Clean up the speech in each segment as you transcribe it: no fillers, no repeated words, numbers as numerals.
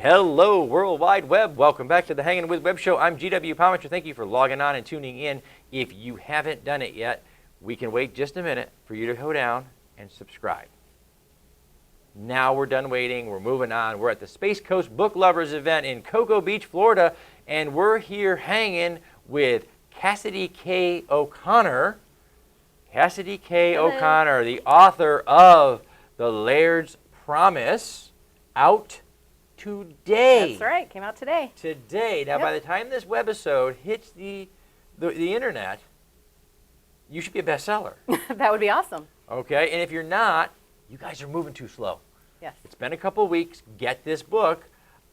Hello, World Wide Web. Welcome back to the Hangin With Web Show. I'm GW Pomichter. Thank you for logging on and tuning in. If you haven't done it yet, we can wait just a minute for you to go down and subscribe. Now we're done waiting. We're moving on. We're at the Space Coast Book Lovers event in Cocoa Beach, Florida, and we're here hanging with Cassidy K. O'Connor. Cassidy K. O'Connor, the author of The Laird's Promise, out today. That's right. Came out today. Today. Now, by the time this webisode hits the internet, you should be a bestseller. That would be awesome. Okay? And if you're not, you guys are moving too slow. Yes. It's been a couple weeks. Get this book.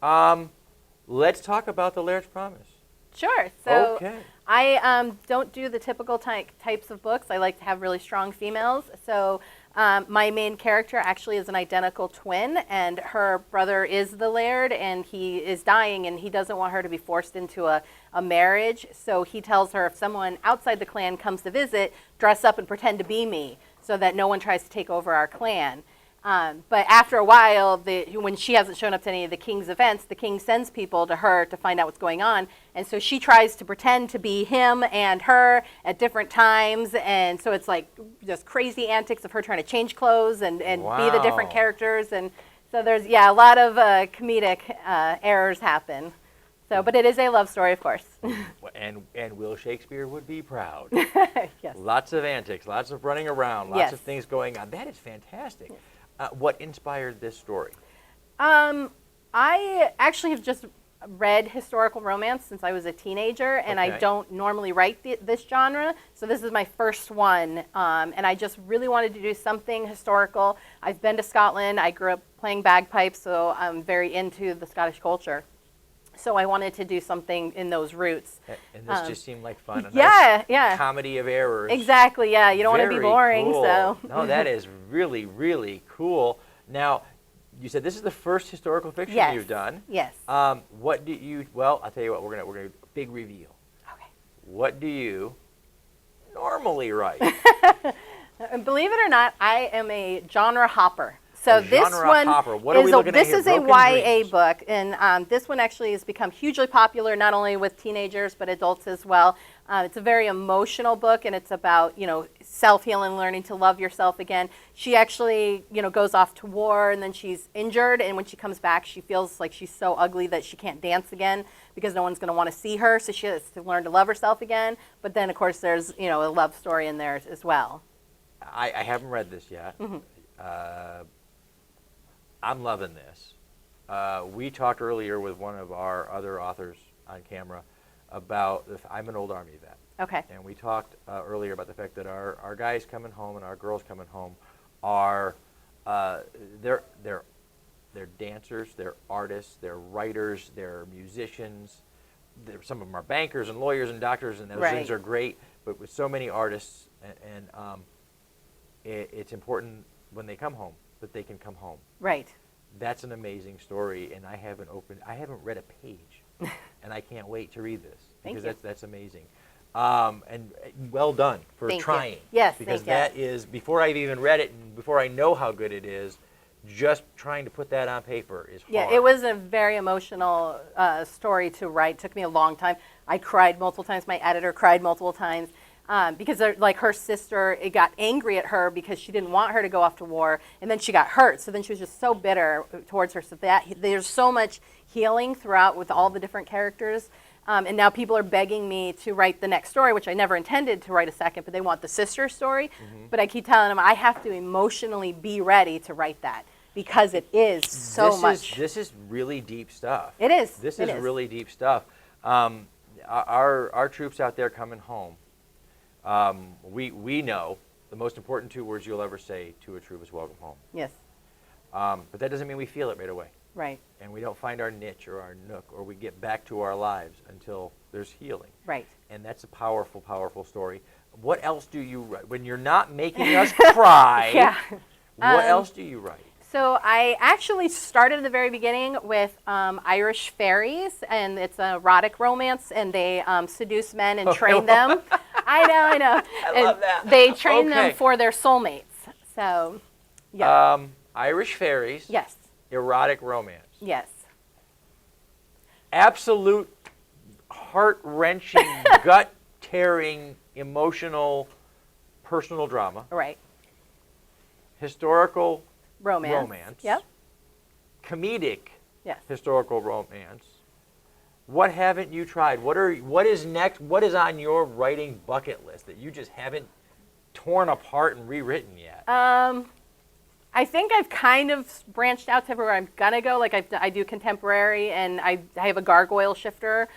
Let's talk about The Laird's Promise. Sure. So okay. I don't do the typical types of books. I like to have really strong females. So my main character actually is an identical twin, and her brother is the Laird, and he is dying, and he doesn't want her to be forced into a marriage. So he tells her, if someone outside the clan comes to visit, dress up and pretend to be me so that no one tries to take over our clan. But after a while, when she hasn't shown up to any of the king's events, the king sends people to her to find out what's going on. And so she tries to pretend to be him and her at different times. And so it's like just crazy antics of her trying to change clothes and Wow. be the different characters. And so there's, a lot of comedic errors happen. So, but it is a love story, of course. And Will Shakespeare would be proud. Yes. Lots of antics, lots of running around, lots Yes. of things going on. That is fantastic. What inspired this story? I actually have just read historical romance since I was a teenager, and Okay. I don't normally write this genre, so this is my first one, and I just really wanted to do something historical. I've been to Scotland. I grew up playing bagpipes, so I'm very into the Scottish culture. So I wanted to do something in those roots. And this just seemed like fun. A Yeah, nice comedy of errors. Exactly, yeah. You don't want to be Very boring, cool. so. No, that is really, really cool. Now, you said this is the first historical fiction Yes. you've done. Yes. What do you? Well, I'll tell you what. We're gonna do a big reveal. Okay. What do you normally write? Believe it or not, I am a genre hopper. So this genre one hopper. What are we looking at this here? is a Broken YA Dreams. book, and this one actually has become hugely popular, not only with teenagers but adults as well. It's a very emotional book, and it's about self-healing, learning to love yourself again. She actually goes off to war, and then she's injured, and when she comes back, she feels like she's so ugly that she can't dance again because no one's going to want to see her. So she has to learn to love herself again. But then, of course, there's a love story in there as well. I haven't read this yet. I'm loving this. We talked earlier with one of our other authors on camera about I'm an old Army vet. Okay. And we talked earlier about the fact that our guys coming home and our girls coming home are they're dancers, they're artists, they're writers, they're musicians. Some of them are bankers and lawyers and doctors, and those Right. things are great. But with so many artists, it's important when they come home that they can come home. Right. That's an amazing story, and I haven't read a page, and I can't wait to read this because that's amazing. And well done for trying. Yes, because thank you. that is, before I've even read it and before I know how good it is, just trying to put that on paper is hard. Yeah, it was a very emotional story to write. It took me a long time. I cried multiple times. My editor cried multiple times. Because her sister, it got angry at her because she didn't want her to go off to war, and then she got hurt. So then she was just so bitter towards her. So there's so much healing throughout with all the different characters. And now people are begging me to write the next story, which I never intended to write a second, but they want the sister story. But I keep telling them I have to emotionally be ready to write that because it is so much. This is really deep stuff. It is. This is really deep stuff. Our troops out there coming home, we know the most important 2 words you'll ever say to a troop is welcome home. Yes. But that doesn't mean we feel it right away. Right. And we don't find our niche or our nook or we get back to our lives until there's healing. Right. And that's a powerful, powerful story. What else do you write? When you're not making us cry, Yeah. what else do you write? So I actually started at the very beginning with Irish Fairies, and it's an erotic romance, and they seduce men and train them. I know. I love that. They train them Okay. for their soulmates. So, yeah. Irish Fairies. Yes. Erotic romance. Yes. Absolute heart-wrenching, gut-tearing, emotional, personal drama. Right. Historical Romance. Yep. comedic Yes. historical romance. What haven't you tried? What is next? What is on your writing bucket list that you just haven't torn apart and rewritten yet? I think I've kind of branched out to where I'm gonna go. Like I do contemporary, and I have a gargoyle shifter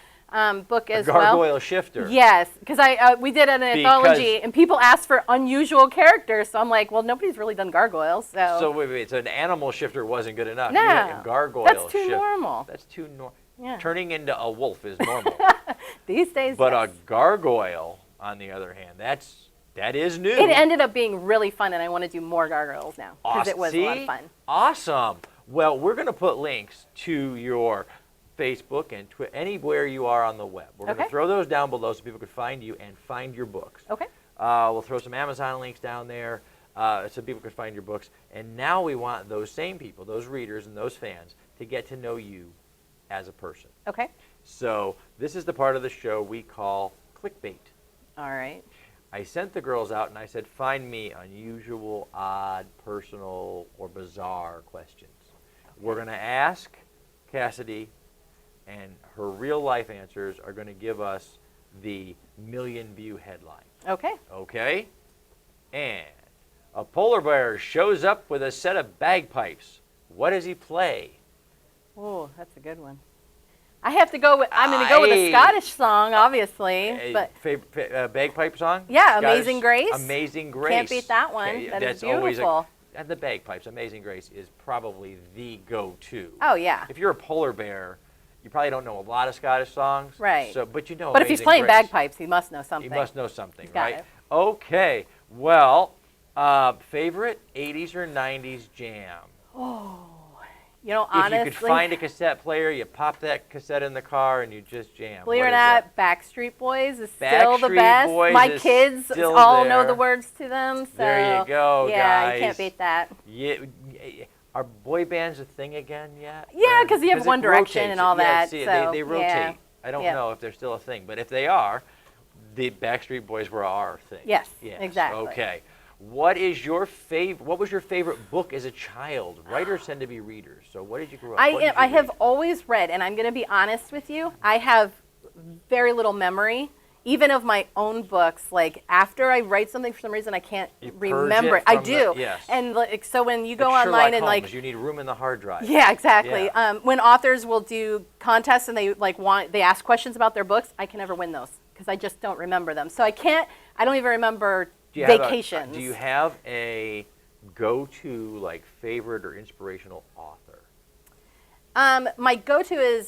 book as well. Gargoyle shifter. Yes, because we did an anthology, and people asked for unusual characters. So I'm like, well, nobody's really done gargoyles. So wait. So an animal shifter wasn't good enough. No, You had a gargoyle that's too shifter. normal. That's too normal. Yeah. Turning into a wolf is normal. These days, But yes. a gargoyle, on the other hand, that is new. It ended up being really fun, and I want to do more gargoyles now because it was a lot of fun. Awesome. Well, we're going to put links to your Facebook and anywhere you are on the web. We're going to Okay. throw those down below so people can find you and find your books. Okay. We'll throw some Amazon links down there so people can find your books. And now we want those same people, those readers and those fans, to get to know you as a person. Okay. So this is the part of the show we call Clickbait. All right. I sent the girls out and I said, find me unusual, odd, personal, or bizarre questions. We're going to ask Cassidy, and her real life answers are going to give us the million-view headline. Okay. Okay? And a polar bear shows up with a set of bagpipes. What does he play? Oh, that's a good one. I have to go with. I'm going to go with a Scottish song, obviously. But Bagpipe song? yeah, Scottish? Amazing Grace. Amazing Grace. Can't beat that one. Okay, That is that's always beautiful. and the bagpipes, Amazing Grace, is probably the go-to. Oh yeah. If you're a polar bear, you probably don't know a lot of Scottish songs. Right. So, but you know. But if he's Amazing playing Grace. bagpipes, he must know something. He must know something, He's got right? it. Okay. Well, favorite 80s or 90s jam? You know, If honestly, you could find a cassette player, you pop that cassette in the car and you just jam. believe it What or is not, that? Backstreet Boys is still the Backstreet best. Boys My is kids still all know there. the words to them. So There you go, yeah, guys. you can't beat that. Yeah, are boy bands a thing again yet? Yeah, Or- 'cause you have it One Direction rotates. and all Yeah, that, see, so, they rotate. yeah. I don't Yeah. know if they're still a thing, but if they are, the Backstreet Boys were our thing. Yes, exactly. Okay. What was your favorite book as a child? Writers tend to be readers. So what did you grow up? What did you I have read? always read, and I'm going to be honest with you, I have very little memory, even of my own books. Like after I write something, for some reason I can't You purge remember. it I from do. yes. And like, so when you go Like online Sherlock and Holmes, like, you need room in the hard drive. yeah, exactly. Yeah. When authors will do contests and they ask questions about their books, I can never win those because I just don't remember them. So I don't even remember vacations. Do you have a go-to like favorite or inspirational author? My go-to is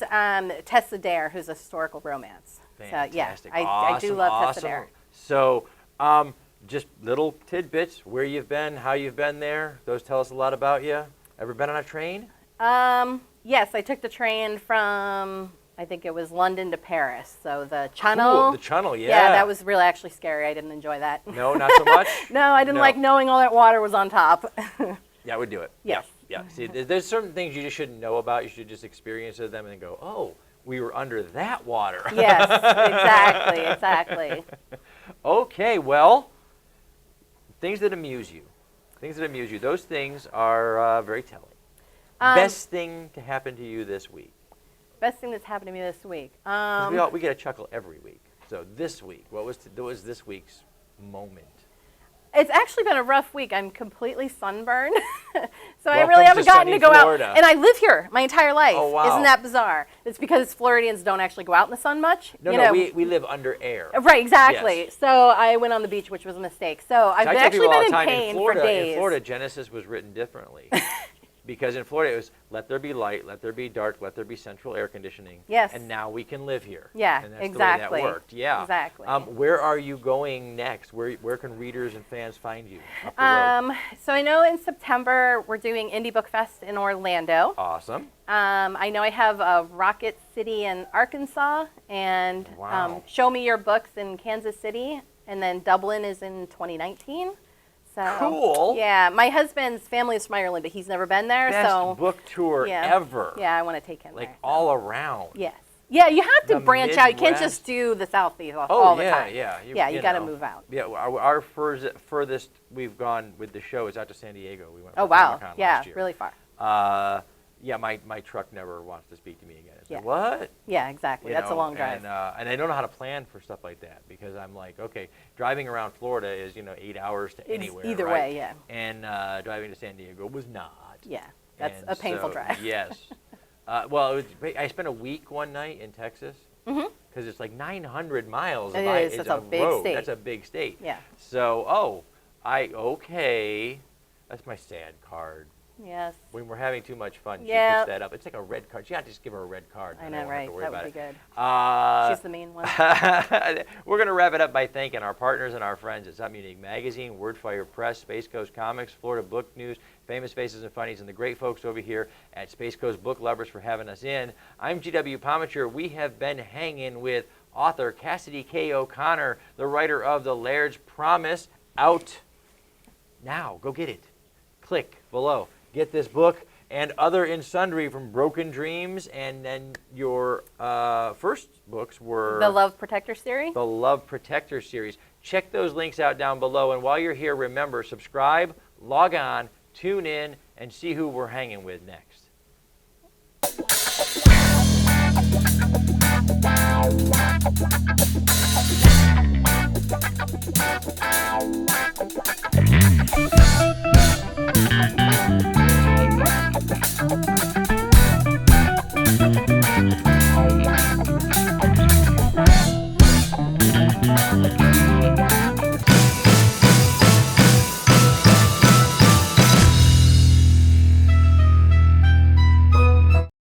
Tessa Dare, who's a historical romance. Fantastic. So, yeah, I do love awesome. Tessa Dare. So, just little tidbits, where you've been, how you've been there. Those tell us a lot about you. Ever been on a train? Yes, I took the train from, I think it was London to Paris. So the Channel. Ooh, the Channel, yeah. Yeah, that was really actually scary. I didn't enjoy that. No, not so much? No, I didn't No. like knowing all that water was on top. Yeah, I would do it. Yes. Yeah. See, there's certain things you just shouldn't know about. You should just experience them and go, oh, we were under that water. Yes, exactly. Okay, well, things that amuse you. Those things are very telling. Best thing to happen to you this week. Best thing that's happened to me this week. 'Cause we get a chuckle every week. So this week, what was this week's moment? It's actually been a rough week. I'm completely sunburned. So I Welcome really to haven't gotten sunny to go Florida. out. And I live here my entire life. Oh, wow. Isn't that bizarre? It's because Floridians don't actually go out in the sun much. No, we live under air. Right, exactly. Yes. So I went on the beach, which was a mistake. So I've I tell actually people all been the in time, pain in Florida, for days. In Florida, Genesis was written differently. Because in Florida, it was let there be light, let there be dark, let there be central air conditioning. Yes. And now we can live here. Yeah, and that's exactly. the way that worked. Yeah. Exactly. Where are you going next? Where can readers and fans find you? Up the road? So I know in September we're doing Indie Book Fest in Orlando. Awesome. I know I have a Rocket City in Arkansas, and Wow. Show Me Your Books in Kansas City, and then Dublin is in 2019. So, Cool. Yeah, my husband's family is from Ireland, but he's never been there. Best so book tour yeah, ever. Yeah, I want to take him Like there. all around. Yes. Yeah, you have to The branch out. You can't Midwest. just do the Southeast all the time. Yeah, You got to know. move out. Yeah, our furthest we've gone with the show is out to San Diego. We went Oh for wow. Comic-Con Yeah, last year. really far. Yeah, my truck never wants to speak to me again. It's Yeah. like, what? Yeah, exactly. You That's a know, long drive. And I don't know how to plan for stuff like that because I'm like, okay, driving around Florida is 8 hours to anywhere. Either right? way, yeah. And driving to San Diego was not. Yeah, that's And a painful so, drive. Yes. Well, I spent a week one night in Texas Mhm. because it's like 900 miles. It of is. That's a big road. state. That's a big state. Yeah. So, okay, that's my sad card. Yes. When we're having too much fun, Yeah. she puts that up. It's like a red card. Yeah, just give her a red card. I and know, won't have right? to worry That about would be it. good. She's the mean one. We're going to wrap it up by thanking our partners and our friends at Something Unique Magazine, Wordfire Press, Space Coast Comics, Florida Book News, Famous Faces and Funnies, and the great folks over here at Space Coast Book Lovers for having us in. I'm G.W. Pomichter. We have been hanging with author Cassidy K. O'Connor, the writer of the Lairds Promise, out now. Go get it. Click below. Get this book and other in sundry from Broken Dreams, and then your first books were The Love Protector series. the Love Protector series. Check those links out down below, and while you're here, remember, subscribe, log on, tune in, and see who we're hanging with next.